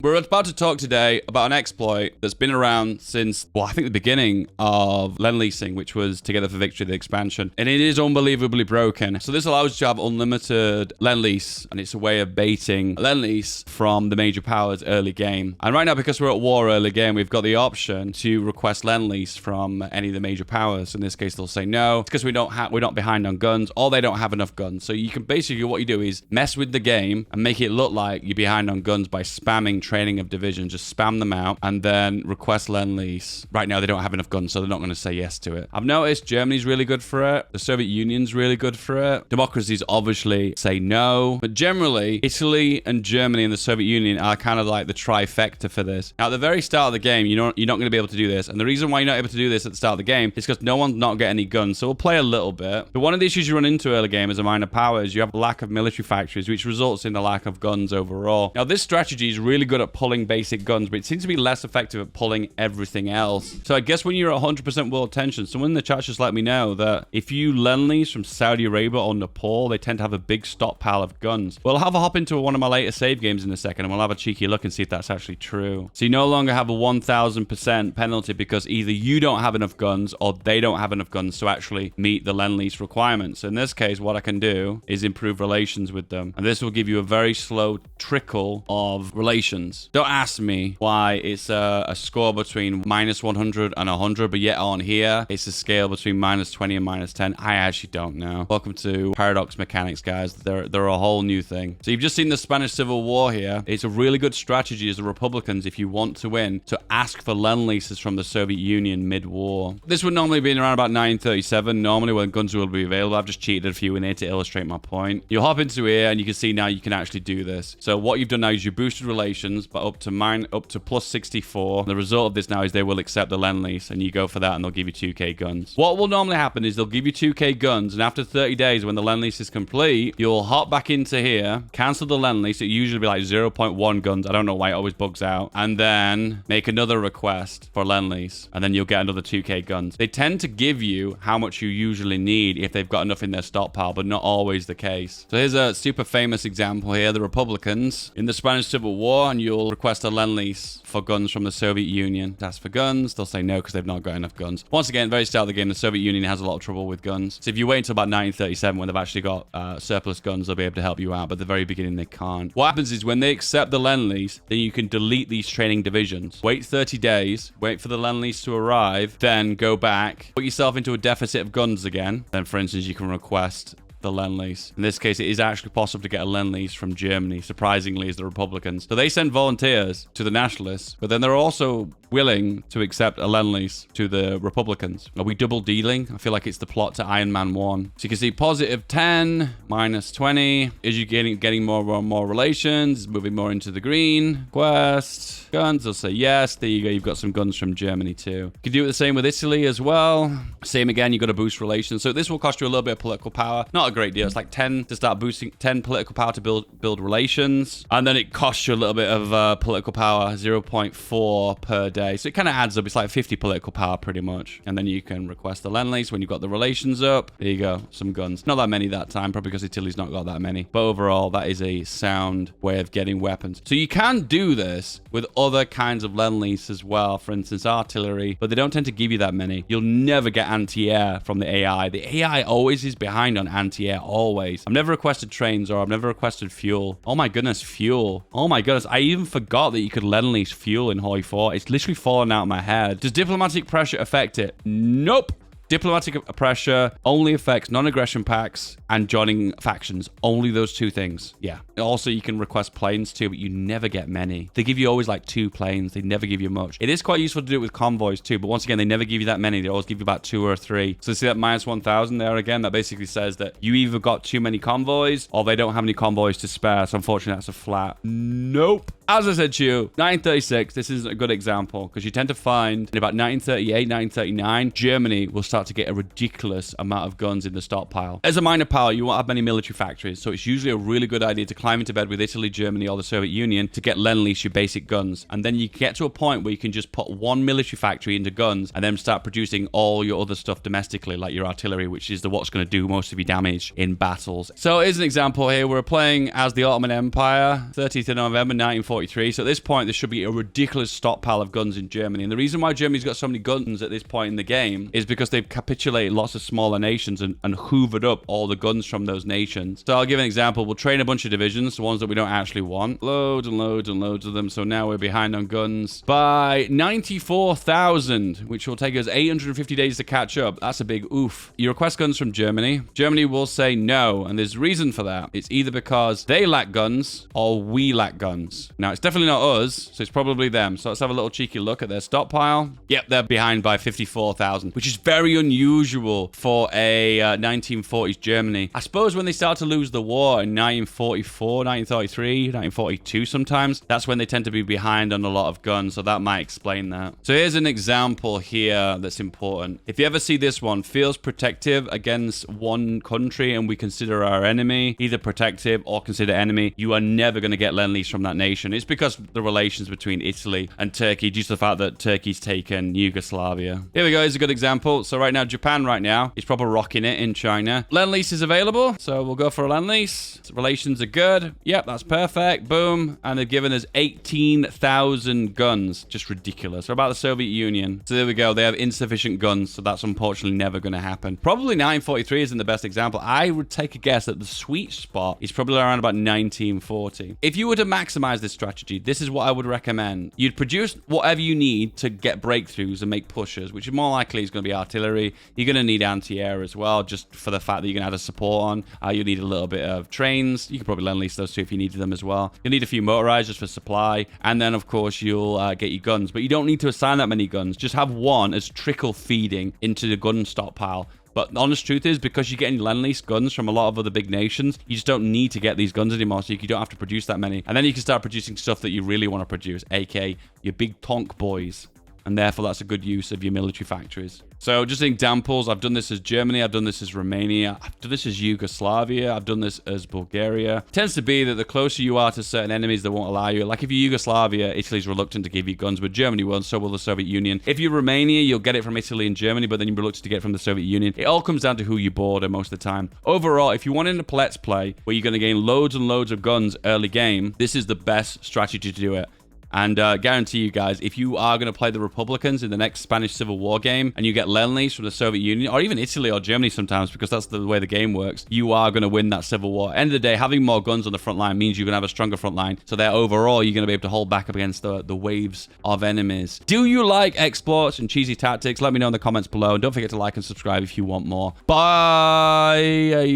We're about to talk today about an exploit that's been around since, well, I think the beginning of Lend-Leasing, which was Together for Victory, the expansion. And it is unbelievably broken. So this allows you to have unlimited Lend-Lease, and it's a way of baiting Lend-Lease from the major powers early game. And right now, because we're at war early game, we've got the option to request Lend-Lease from any of the major powers. In this case, they'll say no. It's because we're not behind on guns, or they don't have enough guns. So you can basically, what you do is mess with the game and make it look like you're behind on guns by spamming training of divisions. Just spam them out and then request Lend-Lease. Right now they don't have enough guns, so they're not going to say yes to it. I've noticed Germany's really good for it. The Soviet Union's really good for it. Democracies obviously say no, but generally Italy and Germany and the Soviet Union are kind of like the trifecta for this. Now at the very start of the game, you're not going to be able to do this, and the reason why you're not able to do this at the start of the game is because no one's not getting any guns. So we'll play a little bit, but one of the issues you run into early game as a minor power is you have a lack of military factories, which results in a lack of guns overall. Now this strategy is really good at pulling basic guns, but it seems to be less effective at pulling everything else. So I guess when you're at 100% world tension, someone in the chat just let me know that if you Lend-Lease from Saudi Arabia or Nepal, they tend to have a big stockpile of guns. We'll have a hop into one of my later save games in a second, and we'll have a cheeky look and see if that's actually true. So you no longer have a 1000% penalty because either you don't have enough guns or they don't have enough guns to actually meet the Lend-Lease requirements. So in this case, what I can do is improve relations with them, and this will give you a very slow trickle of relations. Don't ask me why it's a score between minus 100 and 100, but yet on here it's a scale between minus 20 and minus 10. I actually don't know. Welcome to Paradox Mechanics, guys. They're a whole new thing. So you've just seen the Spanish Civil War here. It's a really good strategy as the Republicans, if you want to win, to ask for Lend-Leases from the Soviet Union mid-war. This would normally be around about 937, normally when guns will be available. I've just cheated a few in here to illustrate my point. You hop into here and you can see now you can actually do this. So what you've done now is you boosted relations, but up to plus 64. The result of this now is they will accept the Lend-Lease, and you go for that and they'll give you 2k guns. What will normally happen is they'll give you 2k guns, and after 30 days when the Lend-Lease is complete, you'll hop back into here, cancel the Lend-Lease. It usually be like 0.1 guns. I don't know why it always bugs out. And then make another request for Lend-Lease, and then you'll get another 2k guns. They tend to give you how much you usually need if they've got enough in their stockpile, but not always the case. So here's a super famous example here. The Republicans in the Spanish Civil War, and you'll request a Lend-Lease for guns from the Soviet Union. Ask for guns, they'll say no because they've not got enough guns. Once again, very start of the game, the Soviet Union has a lot of trouble with guns. So if you wait until about 1937 when they've actually got surplus guns, they'll be able to help you out, but at the very beginning they can't. What happens is when they accept the Lend-Lease, then you can delete these training divisions. Wait 30 days, wait for the Lend-Lease to arrive, then go back, put yourself into a deficit of guns again. Then for instance, you can request the Lend-Lease. In this case, it is actually possible to get a Lend-Lease from Germany, surprisingly, as the Republicans. So they send volunteers to the nationalists, but then they're also willing to accept a Lend-Lease to the Republicans. Are we double dealing? I feel like it's the plot to Iron Man 1. So you can see positive 10, minus 20. Is you getting more and more relations, moving more into the green. Quest, guns, they'll say yes. There you go, you've got some guns from Germany too. You can do it the same with Italy as well. Same again, you've got to boost relations. So this will cost you a little bit of political power. Not a great deal. It's like 10 to start boosting, 10 political power to build relations. And then it costs you a little bit of political power, 0.4 per day. So it kind of adds up. It's like 50 political power pretty much. And then you can request the Lend-Lease when you've got the relations up. There you go, some guns. Not that many that time, probably because Italy's not got that many. But overall, that is a sound way of getting weapons. So you can do this with other kinds of Lend-Lease as well. For instance, artillery, but they don't tend to give you that many. You'll never get anti-air from the AI. The AI always is behind on anti-air, always. I've never requested trains, or I've never requested fuel. Oh my goodness, fuel. Oh my goodness, I even forgot that you could Lend-Lease fuel in Hoi 4. It's literally fallen out of my head. Does diplomatic pressure affect it? Nope. Diplomatic pressure only affects non-aggression pacts and joining factions. Only those two things. Yeah. Also, you can request planes too, but you never get many. They give you always like 2 planes. They never give you much. It is quite useful to do it with convoys too, but once again, they never give you that many. They always give you about 2 or 3. So see that minus 1,000 there again? That basically says that you either got too many convoys or they don't have any convoys to spare. So unfortunately, that's a flat. Nope. As I said to you, 1936, this is a good example because you tend to find in about 1938, 1939, Germany will start to get a ridiculous amount of guns in the stockpile. As a minor power, you won't have many military factories, so it's usually a really good idea to climb into bed with Italy, Germany, or the Soviet Union to get Lend-Lease your basic guns. And then you get to a point where you can just put one military factory into guns and then start producing all your other stuff domestically, like your artillery, which is what's going to do most of your damage in battles. So here's an example here. We're playing as the Ottoman Empire, 30th of November, 1945. 1943. So at this point, there should be a ridiculous stockpile of guns in Germany. And the reason why Germany's got so many guns at this point in the game is because they've capitulated lots of smaller nations and hoovered up all the guns from those nations. So I'll give an example. We'll train a bunch of divisions, the ones that we don't actually want. Loads and loads and loads of them. So now we're behind on guns by 94,000, which will take us 850 days to catch up. That's a big oof. You request guns from Germany. Germany will say no, and there's reason for that. It's either because they lack guns or we lack guns. Now, it's definitely not us, so it's probably them. So let's have a little cheeky look at their stockpile. Yep, they're behind by 54,000, which is very unusual for a 1940s Germany. I suppose when they start to lose the war in 1944, 1933, 1942 sometimes, that's when they tend to be behind on a lot of guns, so that might explain that. So here's an example here that's important. If you ever see this one, feels protective against one country and we consider our enemy, either protective or consider enemy, you are never going to get Lend-Lease from that nation. It's because the relations between Italy and Turkey, due to the fact that Turkey's taken Yugoslavia. Here we go, here's a good example. So right now, Japan right now is probably rocking it in China. Lend-Lease is available, so we'll go for a Lend-Lease. Relations are good. Yep, that's perfect. Boom. And they've given us 18,000 guns. Just ridiculous. We're about the Soviet Union. So there we go. They have insufficient guns, so that's unfortunately never going to happen. Probably 1943 isn't the best example. I would take a guess that the sweet spot is probably around about 1940. If you were to maximize this strategy, this is what I would recommend. You'd produce whatever you need to get breakthroughs and make pushes, which is more likely is going to be artillery. You're going to need anti-air as well, just for the fact that you're going to have a support on. You need a little bit of trains. You could probably Lend-Lease those too if you needed them as well. You'll need a few motorized just for supply. And then, of course, you'll get your guns. But you don't need to assign that many guns. Just have one as trickle feeding into the gun stockpile. But the honest truth is, because you're getting Lend-Lease guns from a lot of other big nations, you just don't need to get these guns anymore, so you don't have to produce that many. And then you can start producing stuff that you really want to produce, aka your big tonk boys. And therefore, that's a good use of your military factories. So just examples, I've done this as Germany, I've done this as Romania, I've done this as Yugoslavia, I've done this as Bulgaria. It tends to be that the closer you are to certain enemies, they won't allow you. Like if you're Yugoslavia, Italy's reluctant to give you guns, but Germany will, and so will the Soviet Union. If you're Romania, you'll get it from Italy and Germany, but then you're reluctant to get it from the Soviet Union. It all comes down to who you border most of the time. Overall, if you want in a Let's Play where you're going to gain loads and loads of guns early game, this is the best strategy to do it. And guarantee you guys, if you are going to play the Republicans in the next Spanish Civil War game and you get Lend-Lease from the Soviet Union, or even Italy or Germany sometimes, because that's the way the game works, you are going to win that Civil War. End of the day, having more guns on the front line means you're going to have a stronger front line. So that overall, you're going to be able to hold back up against the waves of enemies. Do you like exploits and cheesy tactics? Let me know in the comments below. And don't forget to like and subscribe if you want more. Bye. Hey,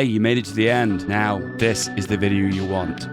you made it to the end. Now, this is the video you want.